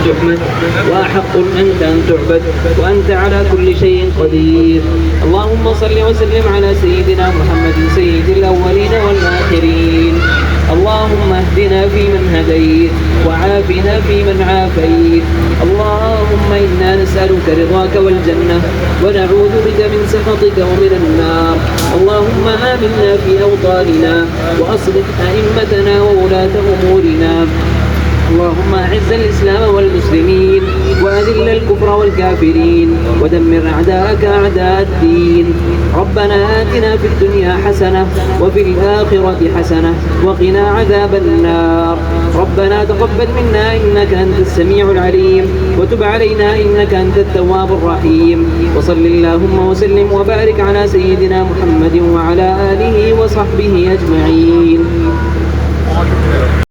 تحمد وأحق أنت أن تعبد وأنت على كل شيء قدير. اللهم صل وسلم على سيدنا محمد سيد الأولين والآخرين. اللهم اهدنا فيمن هديت وعافنا فيمن عافيت. اللهم إنا نسألك رضاك والجنة ونعوذ بك من سخطك ومن النار. اللهم آمنا في أوطاننا وأصلح أئمتنا وولاة أمورنا. اللهم أعز الإسلام والمسلمين وأذل الكفر والكافرين ودمر أعداءك أعداء الدين. ربنا آتنا في الدنيا حسنة وفي الآخرة حسنة وقنا عذاب النار. ربنا تقبل منا إنك أنت السميع العليم وتب علينا إنك أنت التواب الرحيم. وصل اللهم وسلم وبارك على سيدنا محمد وعلى آله وصحبه أجمعين.